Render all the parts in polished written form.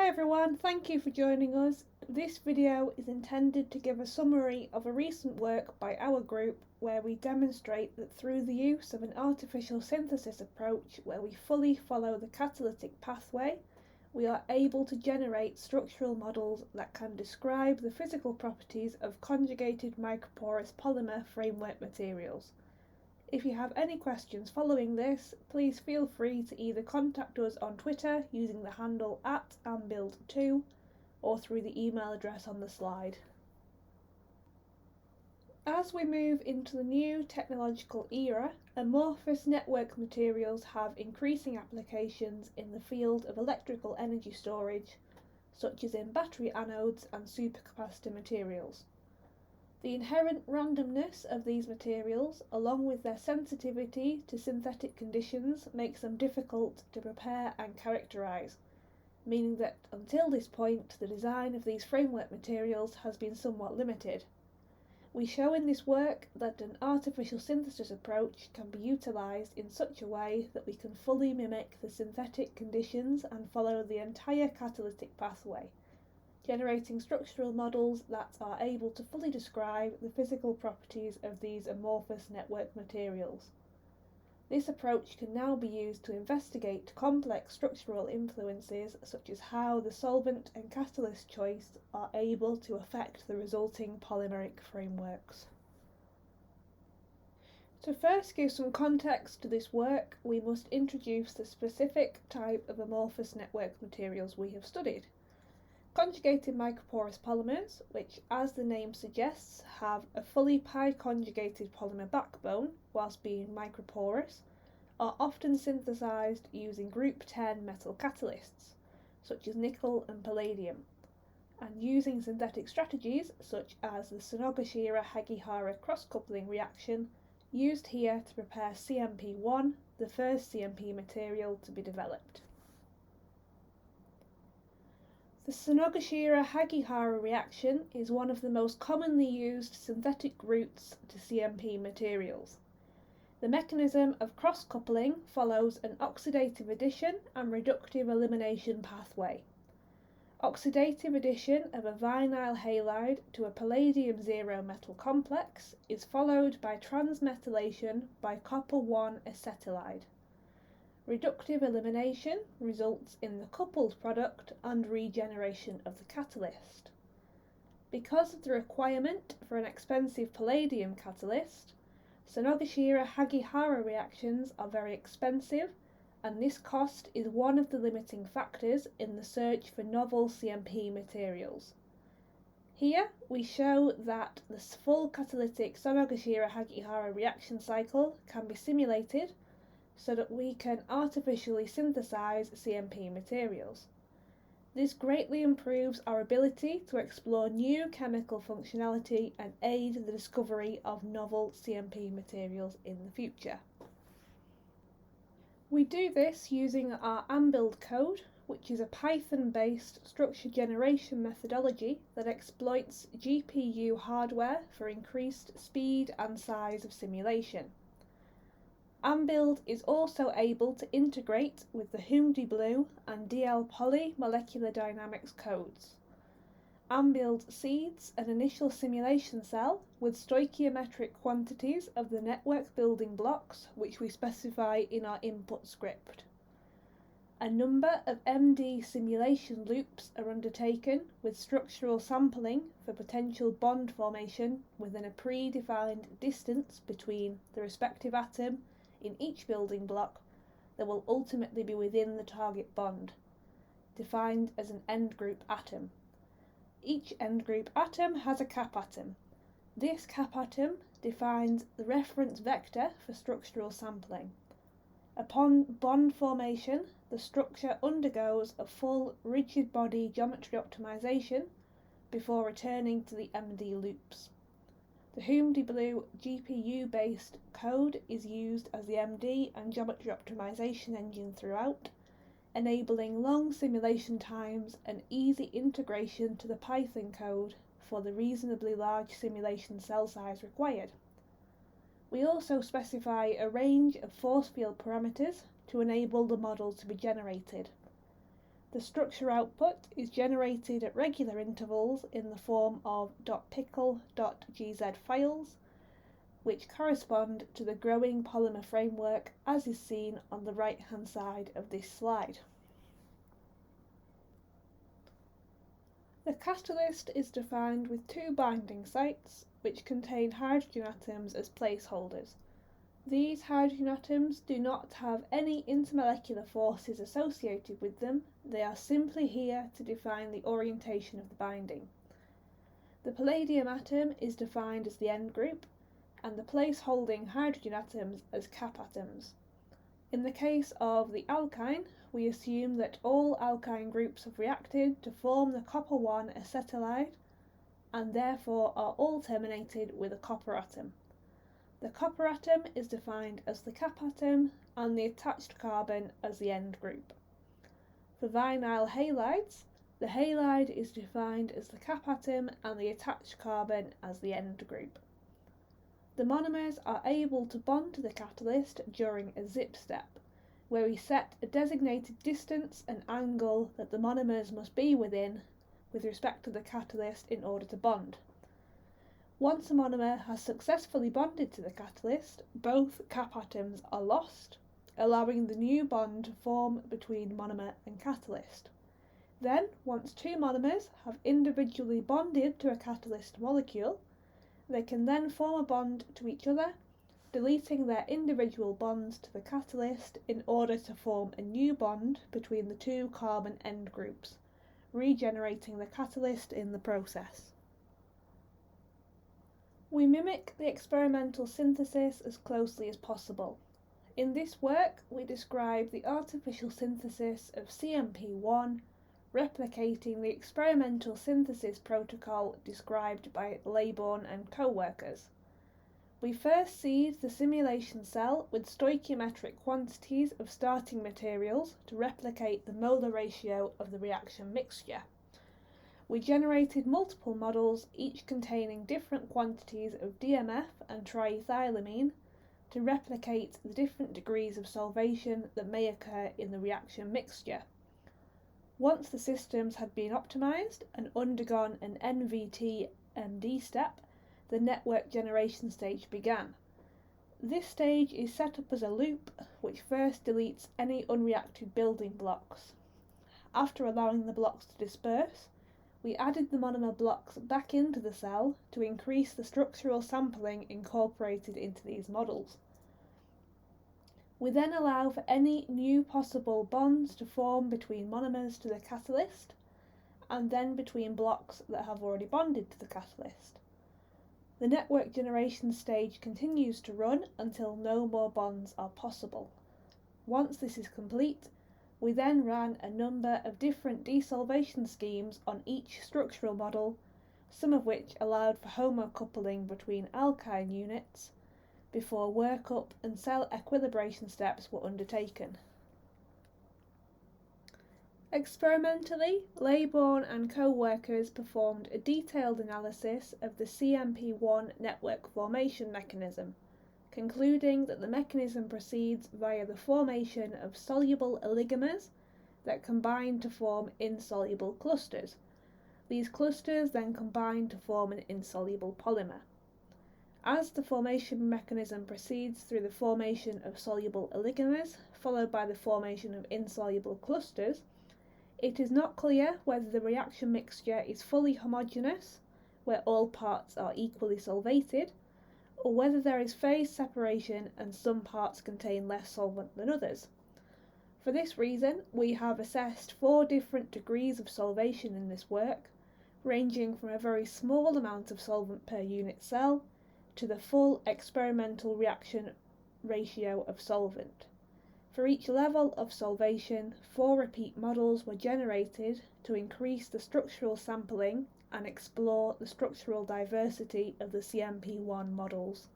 Hi everyone, thank you for joining us. This video is intended to give a summary of a recent work by our group where we demonstrate that through the use of an artificial synthesis approach where we fully follow the catalytic pathway, we are able to generate structural models that can describe the physical properties of conjugated microporous polymer framework materials. If you have any questions following this, please feel free to either contact us on Twitter using the handle @Ambuild2 or through the email address on the slide. As we move into the new technological era, amorphous network materials have increasing applications in the field of electrical energy storage, such as in battery anodes and supercapacitor materials. The inherent randomness of these materials, along with their sensitivity to synthetic conditions, makes them difficult to prepare and characterise, meaning that until this point the design of these framework materials has been somewhat limited. We show in this work that an artificial synthesis approach can be utilised in such a way that we can fully mimic the synthetic conditions and follow the entire catalytic pathway, generating structural models that are able to fully describe the physical properties of these amorphous network materials. This approach can now be used to investigate complex structural influences such as how the solvent and catalyst choice are able to affect the resulting polymeric frameworks. To first give some context to this work, we must introduce the specific type of amorphous network materials we have studied. Conjugated microporous polymers, which, as the name suggests, have a fully pi-conjugated polymer backbone whilst being microporous, are often synthesized using group 10 metal catalysts, such as nickel and palladium, and using synthetic strategies such as the Sonogashira-Hagihara cross-coupling reaction, used here to prepare CMP1, the first CMP material to be developed. The Sonogashira-Hagihara reaction is one of the most commonly used synthetic routes to CMP materials. The mechanism of cross-coupling follows an oxidative addition and reductive elimination pathway. Oxidative addition of a vinyl halide to a palladium zero metal complex is followed by transmetallation by copper-1 acetylide. Reductive elimination results in the coupled product and regeneration of the catalyst. Because of the requirement for an expensive palladium catalyst, Sonogashira-Hagihara reactions are very expensive, and this cost is one of the limiting factors in the search for novel CMP materials. Here we show that the full catalytic Sonogashira-Hagihara reaction cycle can be simulated so that we can artificially synthesize CMP materials. This greatly improves our ability to explore new chemical functionality and aid the discovery of novel CMP materials in the future. We do this using our Ambuild Code, which is a Python-based structure generation methodology that exploits GPU hardware for increased speed and size of simulation. Ambuild is also able to integrate with the HUMD-BLUE and DL Poly molecular dynamics codes. Ambuild seeds an initial simulation cell with stoichiometric quantities of the network building blocks which we specify in our input script. A number of MD simulation loops are undertaken with structural sampling for potential bond formation within a predefined distance between the respective atom in each building block that will ultimately be within the target bond, defined as an end group atom. Each end group atom has a cap atom. This cap atom defines the reference vector for structural sampling. Upon bond formation, the structure undergoes a full rigid body geometry optimization before returning to the MD loops. The HUMD-BLUE GPU-based code is used as the MD and geometry optimization engine throughout, enabling long simulation times and easy integration to the Python code for the reasonably large simulation cell size required. We also specify a range of force field parameters to enable the model to be generated. The structure output is generated at regular intervals in the form of .pickle.gz files, which correspond to the growing polymer framework as is seen on the right hand side of this slide. The catalyst is defined with two binding sites which contain hydrogen atoms as placeholders. These hydrogen atoms do not have any intermolecular forces associated with them, they are simply here to define the orientation of the binding. The palladium atom is defined as the end group, and the place-holding hydrogen atoms as cap atoms. In the case of the alkyne, we assume that all alkyne groups have reacted to form the copper-1 acetylide, and therefore are all terminated with a copper atom. The copper atom is defined as the cap atom and the attached carbon as the end group. For vinyl halides, the halide is defined as the cap atom and the attached carbon as the end group. The monomers are able to bond to the catalyst during a zip step, where we set a designated distance and angle that the monomers must be within with respect to the catalyst in order to bond. Once a monomer has successfully bonded to the catalyst, both cap atoms are lost, allowing the new bond to form between monomer and catalyst. Then, once two monomers have individually bonded to a catalyst molecule, they can then form a bond to each other, deleting their individual bonds to the catalyst in order to form a new bond between the two carbon end groups, regenerating the catalyst in the process. We mimic the experimental synthesis as closely as possible. In this work, we describe the artificial synthesis of CMP1, replicating the experimental synthesis protocol described by Laybourne and co-workers. We first seed the simulation cell with stoichiometric quantities of starting materials to replicate the molar ratio of the reaction mixture. We generated multiple models, each containing different quantities of DMF and triethylamine, to replicate the different degrees of solvation that may occur in the reaction mixture. Once the systems had been optimized and undergone an NVT-MD step, the network generation stage began. This stage is set up as a loop which first deletes any unreacted building blocks. After allowing the blocks to disperse, we added the monomer blocks back into the cell to increase the structural sampling incorporated into these models. We then allow for any new possible bonds to form between monomers to the catalyst, and then between blocks that have already bonded to the catalyst. The network generation stage continues to run until no more bonds are possible. Once this is complete, we then ran a number of different desolvation schemes on each structural model, some of which allowed for homocoupling between alkyne units, before workup and cell equilibration steps were undertaken. Experimentally, Laybourne and co-workers performed a detailed analysis of the CMP1 network formation mechanism, concluding that the mechanism proceeds via the formation of soluble oligomers that combine to form insoluble clusters. These clusters then combine to form an insoluble polymer. As the formation mechanism proceeds through the formation of soluble oligomers, followed by the formation of insoluble clusters, it is not clear whether the reaction mixture is fully homogeneous, where all parts are equally solvated, or whether there is phase separation and some parts contain less solvent than others. For this reason, we have assessed 4 different degrees of solvation in this work, ranging from a very small amount of solvent per unit cell to the full experimental reaction ratio of solvent. For each level of solvation, 4 repeat models were generated to increase the structural sampling and explore the structural diversity of the CMP1 models.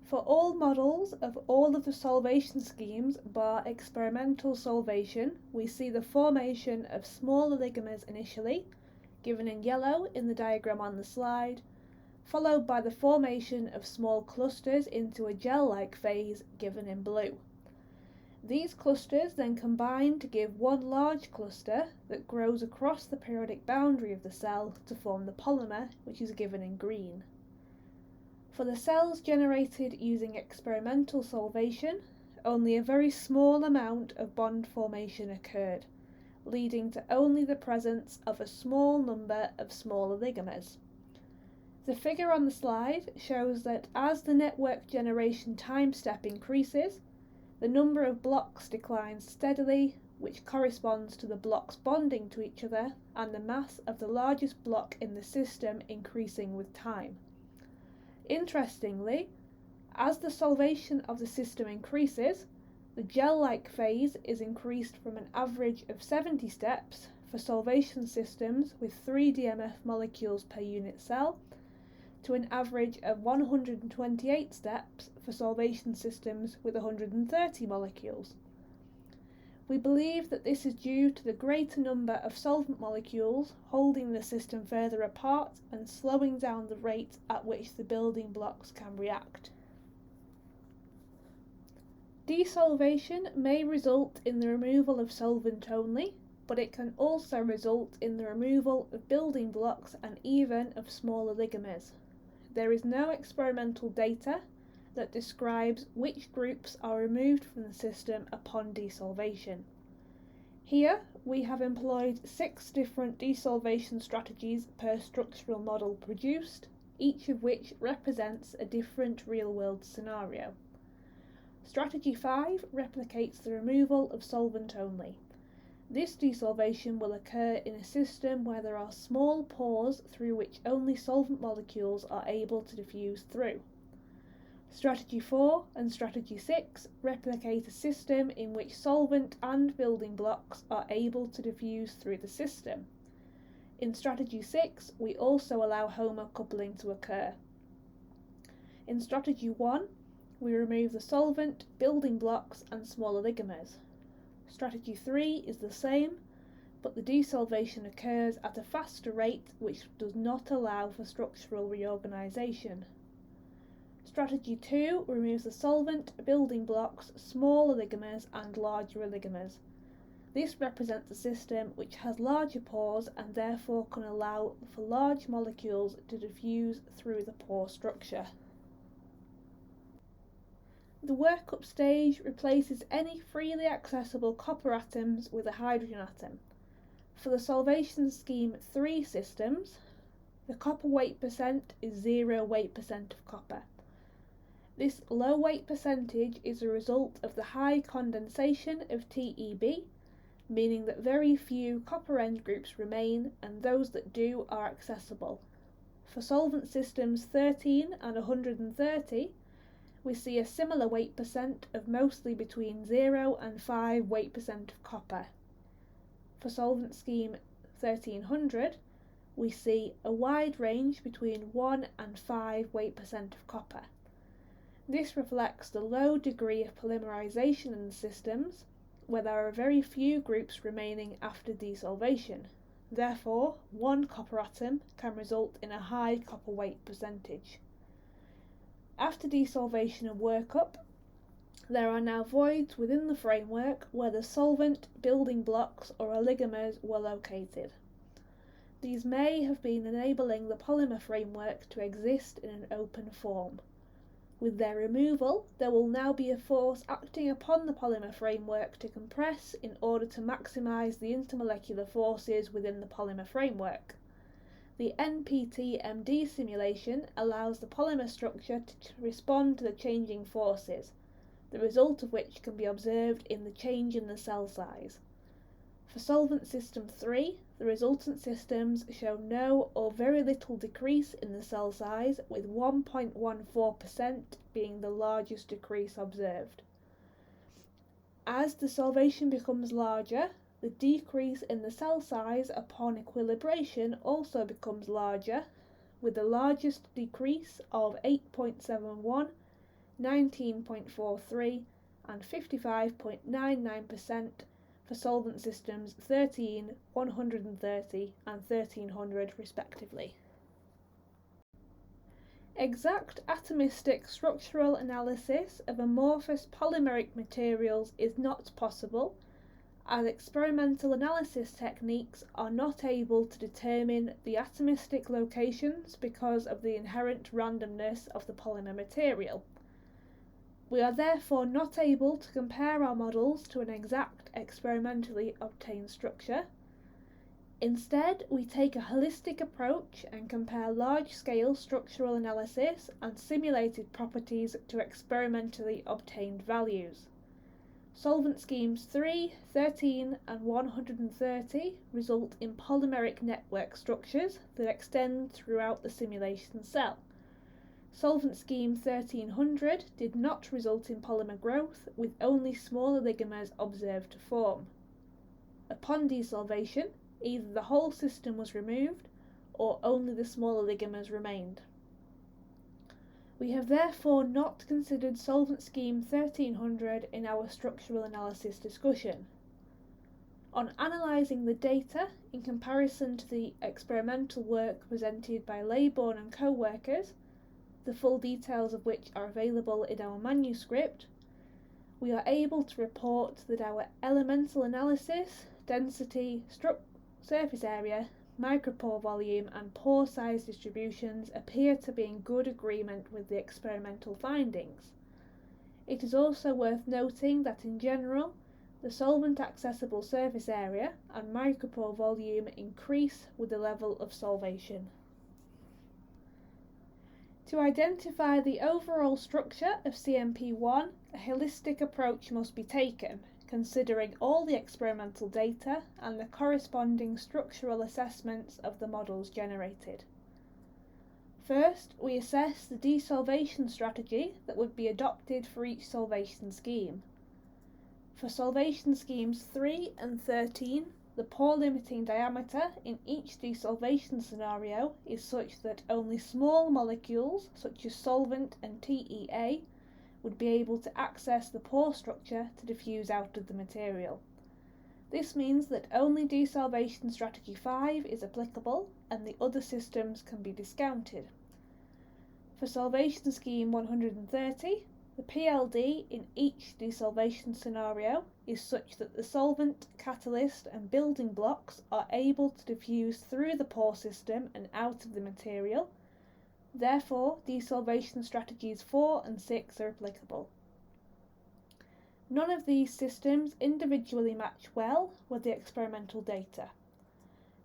For all models of all of the solvation schemes bar experimental solvation, we see the formation of small oligomers initially, given in yellow in the diagram on the slide, followed by the formation of small clusters into a gel-like phase given in blue. These clusters then combine to give one large cluster that grows across the periodic boundary of the cell to form the polymer, which is given in green. For the cells generated using experimental solvation, only a very small amount of bond formation occurred, leading to only the presence of a small number of small oligomers. The figure on the slide shows that as the network generation time step increases, the number of blocks declines steadily, which corresponds to the blocks bonding to each other and the mass of the largest block in the system increasing with time. Interestingly, as the solvation of the system increases, the gel-like phase is increased from an average of 70 steps for solvation systems with 3 DMF molecules per unit cell to an average of 128 steps for solvation systems with 130 molecules. We believe that this is due to the greater number of solvent molecules holding the system further apart and slowing down the rate at which the building blocks can react. Desolvation may result in the removal of solvent only, but it can also result in the removal of building blocks and even of small oligomers. There is no experimental data that describes which groups are removed from the system upon desolvation. Here we have employed 6 different desolvation strategies per structural model produced, each of which represents a different real-world scenario. Strategy 5 replicates the removal of solvent only. This desolvation will occur in a system where there are small pores through which only solvent molecules are able to diffuse through. Strategy 4 and Strategy 6 replicate a system in which solvent and building blocks are able to diffuse through the system. In Strategy 6, we also allow homocoupling to occur. In Strategy 1, we remove the solvent, building blocks and small oligomers. Strategy 3 is the same, but the desolvation occurs at a faster rate which does not allow for structural reorganisation. Strategy 2 removes the solvent, building blocks, small oligomers and larger oligomers. This represents a system which has larger pores and therefore can allow for large molecules to diffuse through the pore structure. The workup stage replaces any freely accessible copper atoms with a hydrogen atom. For the solvation scheme 3 systems, the copper weight percent is 0 weight percent of copper. This low weight percentage is a result of the high condensation of TEB, meaning that very few copper end groups remain and those that do are accessible. For solvent systems 13 and 130, we see a similar weight percent of mostly between 0 and 5 weight percent of copper. For solvent scheme 1300, we see a wide range between 1 and 5 weight percent of copper. This reflects the low degree of polymerization in the systems, where there are very few groups remaining after desolvation. Therefore, one copper atom can result in a high copper weight percentage. After desolvation and workup, there are now voids within the framework where the solvent, building blocks or oligomers were located. These may have been enabling the polymer framework to exist in an open form. With their removal, there will now be a force acting upon the polymer framework to compress in order to maximise the intermolecular forces within the polymer framework. The NPT-MD simulation allows the polymer structure to respond to the changing forces, the result of which can be observed in the change in the cell size. For solvent system 3, the resultant systems show no or very little decrease in the cell size, with 1.14% being the largest decrease observed. As the solvation becomes larger, the decrease in the cell size upon equilibration also becomes larger, with the largest decrease of 8.71, 19.43 and 55.99% for solvent systems 13, 130 and 1300 respectively. Exact atomistic structural analysis of amorphous polymeric materials is not possible, as experimental analysis techniques are not able to determine the atomistic locations because of the inherent randomness of the polymer material. We are therefore not able to compare our models to an exact experimentally obtained structure. Instead, we take a holistic approach and compare large-scale structural analysis and simulated properties to experimentally obtained values. Solvent schemes 3, 13 and 130 result in polymeric network structures that extend throughout the simulation cell. Solvent scheme 1300 did not result in polymer growth, with only smaller oligomers observed to form. Upon desolvation, either the whole system was removed or only the smaller oligomers remained. We have therefore not considered solvent scheme 1300 in our structural analysis discussion. On analysing the data in comparison to the experimental work presented by Laybourne and co-workers, the full details of which are available in our manuscript, we are able to report that our elemental analysis, density, surface area, micropore volume and pore size distributions appear to be in good agreement with the experimental findings. It is also worth noting that in general, the solvent accessible surface area and micropore volume increase with the level of solvation. To identify the overall structure of CMP1, a holistic approach must be taken, considering all the experimental data and the corresponding structural assessments of the models generated. First, we assess the desolvation strategy that would be adopted for each solvation scheme. For solvation schemes 3 and 13, the pore limiting diameter in each desolvation scenario is such that only small molecules, such as solvent and TEA, would be able to access the pore structure to diffuse out of the material. This means that only desolvation strategy 5 is applicable and the other systems can be discounted. For solvation scheme 130, the PLD in each desolvation scenario is such that the solvent, catalyst and building blocks are able to diffuse through the pore system and out of the material. Therefore, desolvation strategies 4 and 6 are applicable. None of these systems individually match well with the experimental data.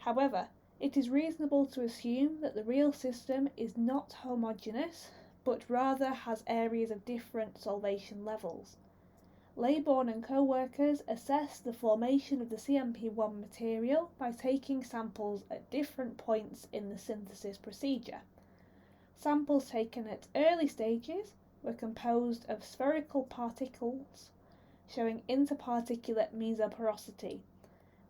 However, it is reasonable to assume that the real system is not homogeneous, but rather has areas of different solvation levels. Laybourne and co-workers assessed the formation of the CMP1 material by taking samples at different points in the synthesis procedure. Samples taken at early stages were composed of spherical particles showing interparticulate mesoporosity.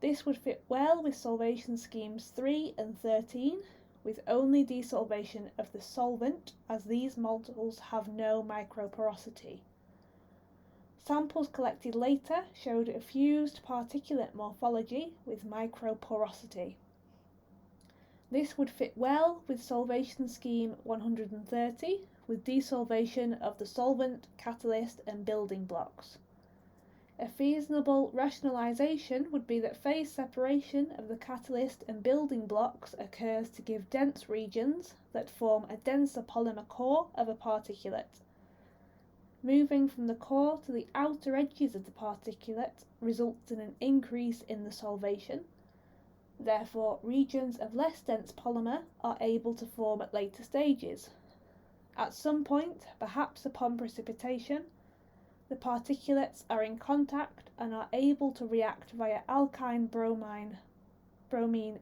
This would fit well with solvation schemes 3 and 13, with only desolvation of the solvent, as these models have no microporosity. Samples collected later showed a fused particulate morphology with microporosity. This would fit well with solvation scheme 130, with desolvation of the solvent, catalyst and building blocks. A feasible rationalisation would be that phase separation of the catalyst and building blocks occurs to give dense regions that form a denser polymer core of a particulate. Moving from the core to the outer edges of the particulate results in an increase in the solvation. Therefore, regions of less dense polymer are able to form at later stages. At some point, perhaps upon precipitation, the particulates are in contact and are able to react via alkyne-bromine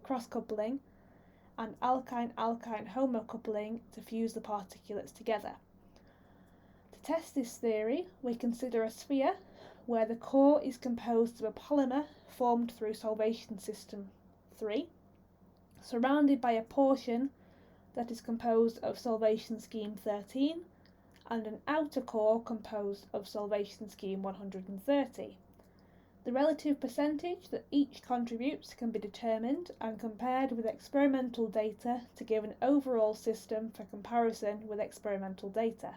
cross-coupling and alkyne-alkyne homocoupling to fuse the particulates together. To test this theory, we consider a sphere where the core is composed of a polymer formed through solvation system 3, surrounded by a portion that is composed of solvation scheme 13 and an outer core composed of solvation scheme 130. The relative percentage that each contributes can be determined and compared with experimental data to give an overall system for comparison with experimental data.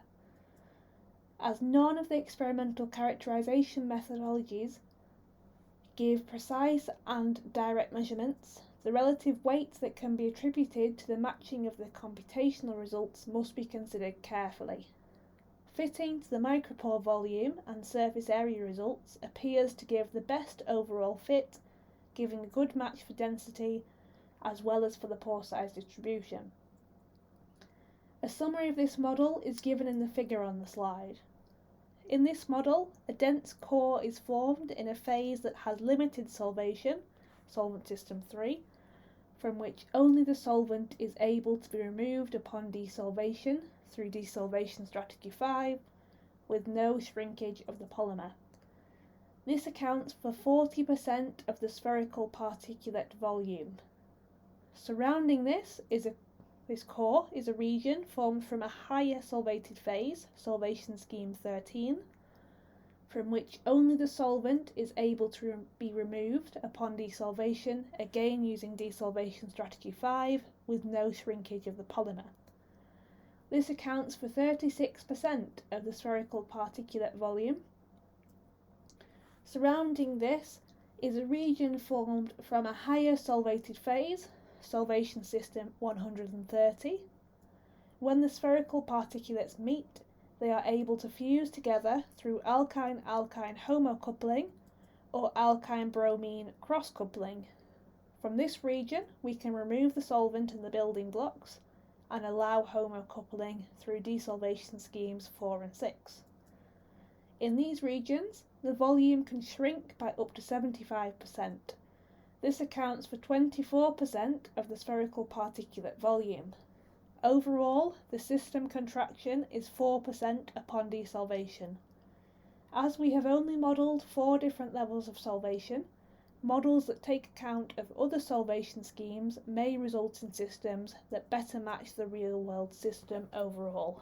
As none of the experimental characterization methodologies give precise and direct measurements, the relative weight that can be attributed to the matching of the computational results must be considered carefully. Fitting to the micropore volume and surface area results appears to give the best overall fit, giving a good match for density as well as for the pore size distribution. A summary of this model is given in the figure on the slide. In this model, a dense core is formed in a phase that has limited solvation, solvent system 3, from which only the solvent is able to be removed upon desolvation through desolvation strategy 5, with no shrinkage of the polymer. This accounts for 40% of the spherical particulate volume. Surrounding this core is a region formed from a higher solvated phase, solvation scheme 13, from which only the solvent is able to be removed upon desolvation, again using desolvation strategy 5, with no shrinkage of the polymer. This accounts for 36% of the spherical particulate volume. Surrounding this is a region formed from a higher solvated phase, solvation system 130. When the spherical particulates meet, they are able to fuse together through alkyne-alkyne homocoupling or alkyne-bromine cross-coupling. From this region, we can remove the solvent and the building blocks and allow homocoupling through desolvation schemes 4 and 6. In these regions, the volume can shrink by up to 75%. This accounts for 24% of the spherical particulate volume. Overall, the system contraction is 4% upon desolvation. As we have only modelled 4 different levels of solvation, models that take account of other solvation schemes may result in systems that better match the real-world system overall.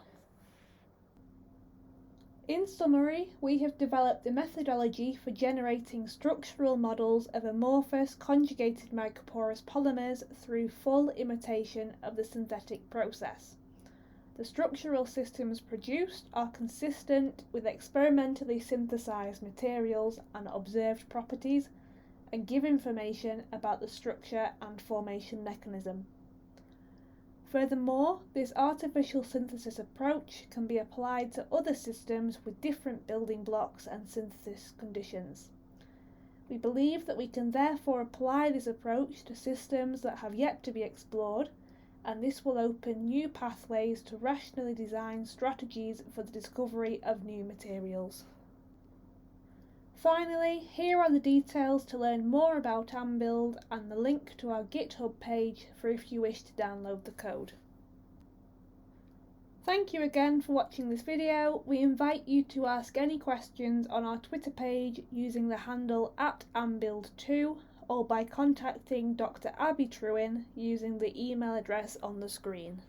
In summary, we have developed a methodology for generating structural models of amorphous conjugated microporous polymers through full imitation of the synthetic process. The structural systems produced are consistent with experimentally synthesized materials and observed properties, and give information about the structure and formation mechanism. Furthermore, this artificial synthesis approach can be applied to other systems with different building blocks and synthesis conditions. We believe that we can therefore apply this approach to systems that have yet to be explored, and this will open new pathways to rationally design strategies for the discovery of new materials. Finally, here are the details to learn more about Ambuild and the link to our GitHub page for if you wish to download the code. Thank you again for watching this video. We invite you to ask any questions on our Twitter page using the handle @Ambuild2 or by contacting Dr. Abby Trewin using the email address on the screen.